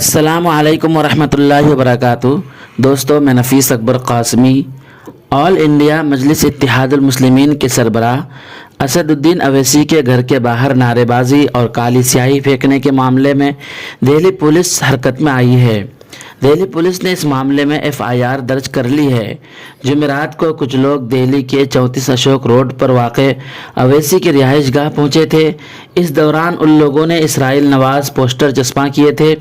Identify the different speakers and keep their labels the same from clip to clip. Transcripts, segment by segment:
Speaker 1: السلام علیکم ورحمۃ اللہ وبرکاتہ۔ دوستو، میں نفیس اکبر قاسمی آل انڈیا مجلس اتحاد المسلمین کے سربراہ اسد الدین اویسی کے گھر کے باہر نعرے بازی اور کالی سیاہی پھینکنے کے معاملے میں دہلی پولیس حرکت میں آئی ہے۔ دہلی پولیس نے اس معاملے میں FIR درج کر لی ہے۔ جمعرات کو کچھ لوگ دہلی کے 34 اشوک روڈ پر واقع اویسی کی رہائش گاہ پہنچے تھے۔ اس دوران ان لوگوں نے اسرائیل نواز پوسٹر چسپاں کیے تھے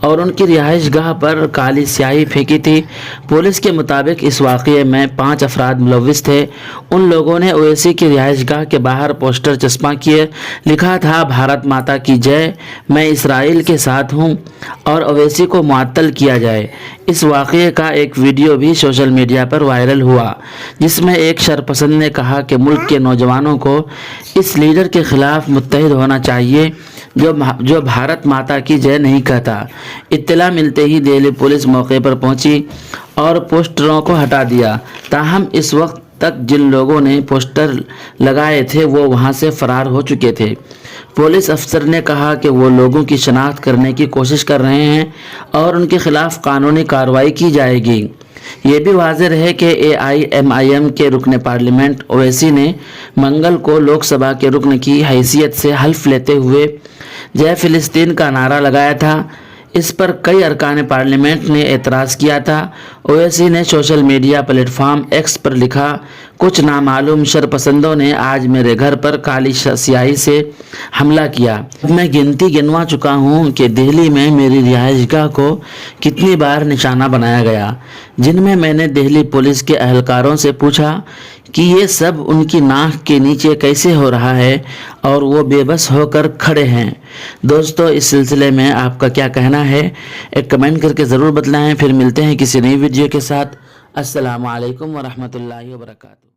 Speaker 1: اور ان کی رہائش گاہ پر کالی سیاہی پھینکی تھی۔ پولیس کے مطابق اس واقعے میں 5 افراد ملوث تھے۔ ان لوگوں نے اویسی کی رہائش گاہ کے باہر پوسٹر چسپاں کیے، لکھا تھا بھارت ماتا کی جے، میں اسرائیل کے ساتھ ہوں اور اویسی کو معطل کیا جائے۔ اس واقعے کا ایک ویڈیو بھی سوشل میڈیا پر وائرل ہوا، جس میں ایک شرپسند نے کہا کہ ملک کے نوجوانوں کو اس لیڈر کے خلاف متحد ہونا چاہیے جو بھارت ماتا کی جے نہیں کہتا۔ اطلاع ملتے ہی دہلی پولیس موقع پر پہنچی اور پوسٹروں کو ہٹا دیا، تاہم اس وقت تک جن لوگوں نے پوسٹر لگائے تھے وہ وہاں سے فرار ہو چکے تھے۔ پولیس افسر نے کہا کہ وہ لوگوں کی شناخت کرنے کی کوشش کر رہے ہیں اور ان کے خلاف قانونی کارروائی کی جائے گی۔ یہ بھی واضح رہے کہ AIMIM کے رکن پارلیمنٹ اویسی نے منگل کو لوک سبھا کے رکن کی حیثیت سے حلف لیتے ہوئے جے فلسطین کا نعرہ لگایا تھا۔ اس پر کئی ارکان پارلیمنٹ نے اعتراض کیا تھا۔ اویسی نے social media plate form X پر لکھا، کچھ نامعلوم شرپسندوں نے آج میرے گھر پر کالی سیاہی سے حملہ کیا۔ میں گنتی گنوا چکا ہوں کہ دہلی میں میری رہائش گاہ کو کتنی بار نشانہ بنایا گیا، جن میں میں نے دہلی پولیس کے اہلکاروں سے پوچھا کہ یہ سب ان کی ناک کے نیچے کیسے ہو رہا ہے اور وہ بے بس ہو کر کھڑے ہیں۔ دوستو، اس سلسلے میں آپ کا کیا کہنا ہے؟ ایک کمنٹ کر کے ضرور بتلائیں۔ پھر ملتے ہیں کسی نئی ویڈیو کے ساتھ۔ السلام علیکم ورحمۃ اللہ وبرکاتہ۔